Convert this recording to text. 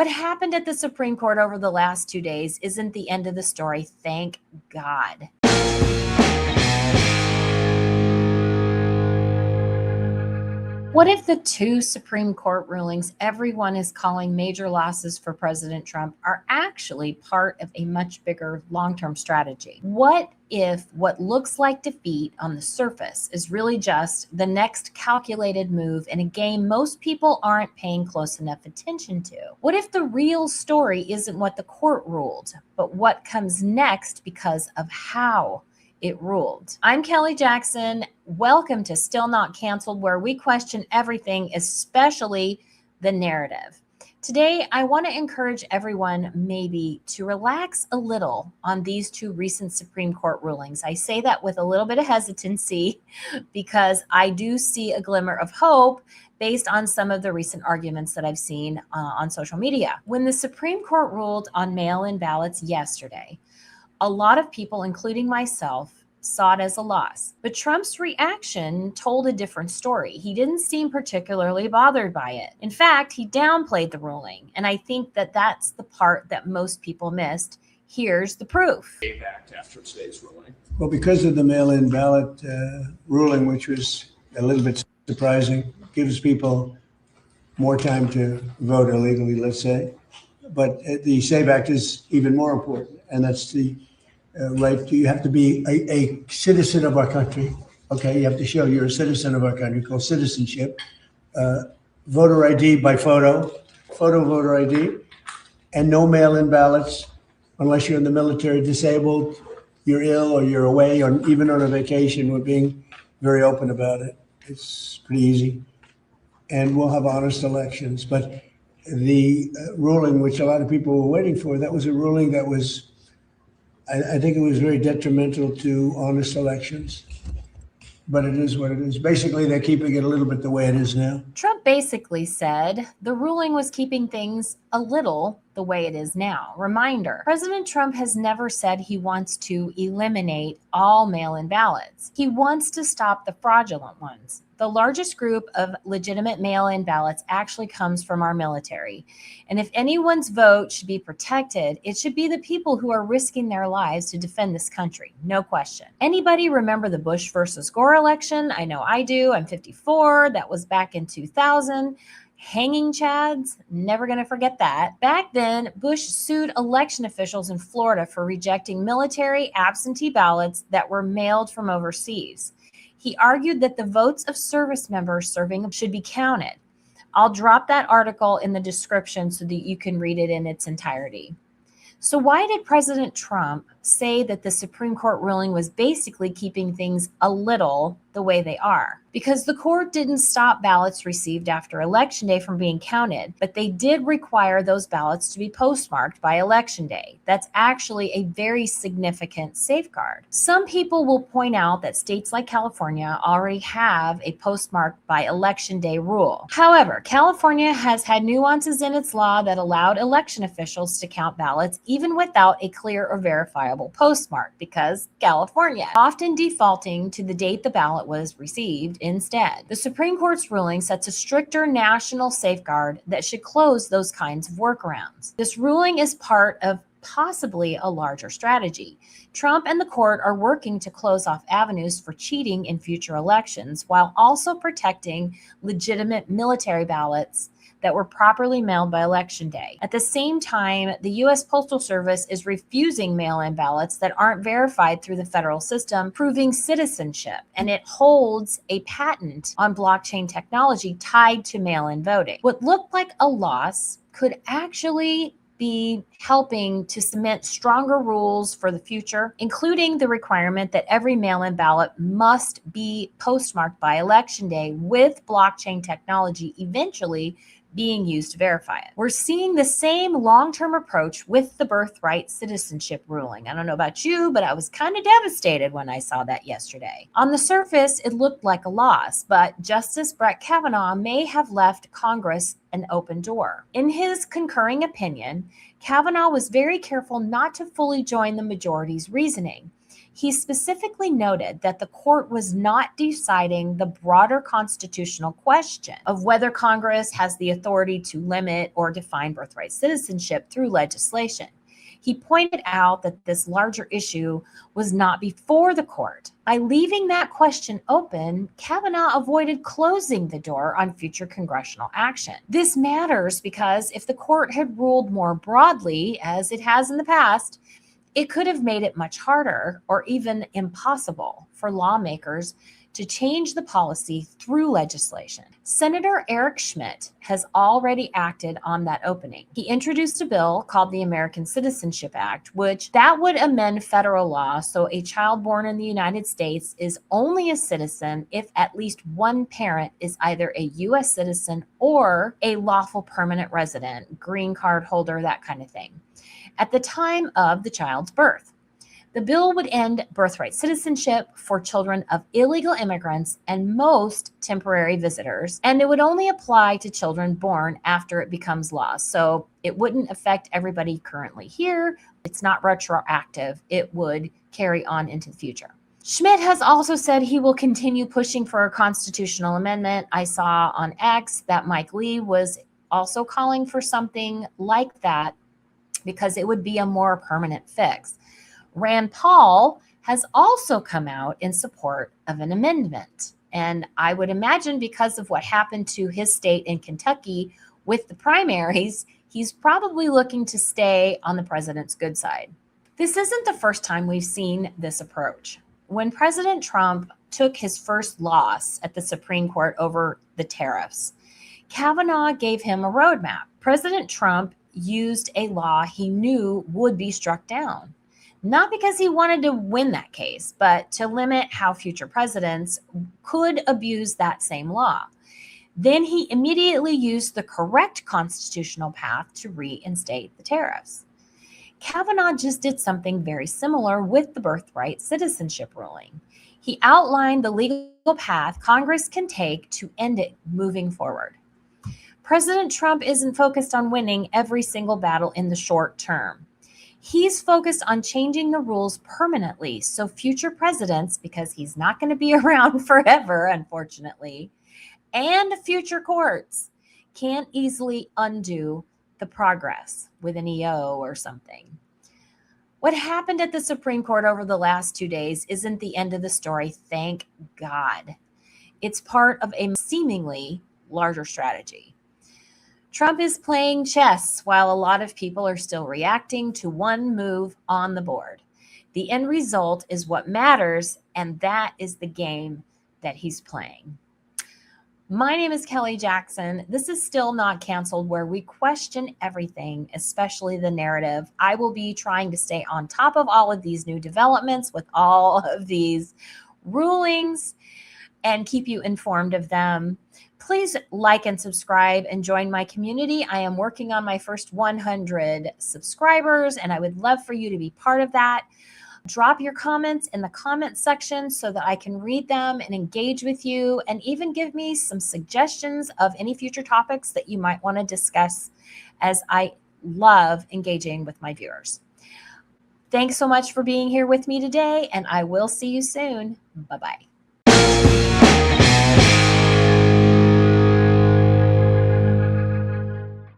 What happened at the Supreme Court over the last 2 days isn't the end of the story, thank God. What if the two Supreme Court rulings everyone is calling major losses for President Trump are actually part of a much bigger long-term strategy? What if what looks like defeat on the surface is really just the next calculated move in a game most people aren't paying close enough attention to? What if the real story isn't what the court ruled, but what comes next because of how it ruled? I'm Kelly Jackson. Welcome to Still Not Canceled, where we question everything, especially the narrative. Today, I want to encourage everyone maybe to relax a little on these two recent Supreme Court rulings. I say that with a little bit of hesitancy because I do see a glimmer of hope based on some of the recent arguments that I've seen on social media. When the Supreme Court ruled on mail-in ballots yesterday, a lot of people, including myself, saw it as a loss. But Trump's reaction told a different story. He didn't seem particularly bothered by it. In fact, he downplayed the ruling. And I think that that's the part that most people missed. Here's the proof. Back after today's ruling. Well, because of the mail-in ballot ruling, which was a little bit surprising, gives people more time to vote illegally, let's say. But the SAVE Act is even more important, and that's the right. You have to be a citizen of our country. Okay, you have to show you're a citizen of our country, called citizenship. Voter ID by photo voter ID, and no mail-in ballots unless you're in the military, disabled, you're ill, or you're away, or even on a vacation. We're being very open about it. It's pretty easy, and we'll have honest elections. But the ruling, which a lot of people were waiting for, that was a ruling that was, I think it was very detrimental to honest elections. But it is what it is. Basically, they're keeping it a little bit the way it is now. Trump basically said the ruling was keeping things a little the way it is now. Reminder, President Trump has never said he wants to eliminate all mail-in ballots. He wants to stop the fraudulent ones. The largest group of legitimate mail-in ballots actually comes from our military. And if anyone's vote should be protected, it should be the people who are risking their lives to defend this country. No question. Anybody remember the Bush versus Gore election? I know I do. I'm 54. That was back in 2000. Hanging chads, never going to forget that. Back then, Bush sued election officials in Florida for rejecting military absentee ballots that were mailed from overseas. He argued that the votes of service members serving should be counted. I'll drop that article in the description so that you can read it in its entirety. So why did President Trump say that the Supreme Court ruling was basically keeping things a little the way they are? Because the court didn't stop ballots received after Election Day from being counted, but they did require those ballots to be postmarked by Election Day. That's actually a very significant safeguard. Some people will point out that states like California already have a postmarked by Election Day rule. However, California has had nuances in its law that allowed election officials to count ballots even without a clear or verifiable postmark, because California, often defaulting to the date the ballot was received instead. The Supreme Court's ruling sets a stricter national safeguard that should close those kinds of workarounds. This ruling is part of possibly a larger strategy. Trump and the court are working to close off avenues for cheating in future elections while also protecting legitimate military ballots that were properly mailed by Election Day. At the same time, the U.S. Postal Service is refusing mail-in ballots that aren't verified through the federal system, proving citizenship, and it holds a patent on blockchain technology tied to mail-in voting. What looked like a loss could actually be helping to cement stronger rules for the future, including the requirement that every mail-in ballot must be postmarked by Election Day with blockchain technology eventually being used to verify it. We're seeing the same long-term approach with the birthright citizenship ruling. I don't know about you, but I was kind of devastated when I saw that yesterday. On the surface, it looked like a loss, but Justice Brett Kavanaugh may have left Congress an open door. In his concurring opinion, Kavanaugh was very careful not to fully join the majority's reasoning. He specifically noted that the court was not deciding the broader constitutional question of whether Congress has the authority to limit or define birthright citizenship through legislation. He pointed out that this larger issue was not before the court. By leaving that question open, Kavanaugh avoided closing the door on future congressional action. This matters because if the court had ruled more broadly, as it has in the past, it could have made it much harder or even impossible for lawmakers to change the policy through legislation. Senator Eric Schmidt has already acted on that opening. He introduced a bill called the American Citizenship Act, which would amend federal law so a child born in the United States is only a citizen if at least one parent is either a U.S. citizen or a lawful permanent resident, green card holder, that kind of thing, at the time of the child's birth. The bill would end birthright citizenship for children of illegal immigrants and most temporary visitors, and it would only apply to children born after it becomes law. So it wouldn't affect everybody currently here. It's not retroactive. It would carry on into the future. Schmidt has also said he will continue pushing for a constitutional amendment. I saw on X that Mike Lee was also calling for something like that because it would be a more permanent fix. Rand Paul has also come out in support of an amendment. And I would imagine because of what happened to his state in Kentucky with the primaries, he's probably looking to stay on the president's good side. This isn't the first time we've seen this approach. When President Trump took his first loss at the Supreme Court over the tariffs, Kavanaugh gave him a roadmap. President Trump used a law he knew would be struck down. Not because he wanted to win that case, but to limit how future presidents could abuse that same law. Then he immediately used the correct constitutional path to reinstate the tariffs. Kavanaugh just did something very similar with the birthright citizenship ruling. He outlined the legal path Congress can take to end it moving forward. President Trump isn't focused on winning every single battle in the short term. He's focused on changing the rules permanently so future presidents, because he's not going to be around forever, unfortunately, and future courts can't easily undo the progress with an EO or something. What happened at the Supreme Court over the last 2 days isn't the end of the story, thank God. It's part of a seemingly larger strategy. Trump is playing chess while a lot of people are still reacting to one move on the board. The end result is what matters, and that is the game that he's playing. My name is Kelly Jackson. This is Still Not Canceled, where we question everything, especially the narrative. I will be trying to stay on top of all of these new developments with all of these rulings and keep you informed of them. Please like and subscribe and join my community. I am working on my first 100 subscribers, and I would love for you to be part of that. Drop your comments in the comment section so that I can read them and engage with you, and even give me some suggestions of any future topics that you might want to discuss, as I love engaging with my viewers. Thanks so much for being here with me today, and I will see you soon. Bye-bye.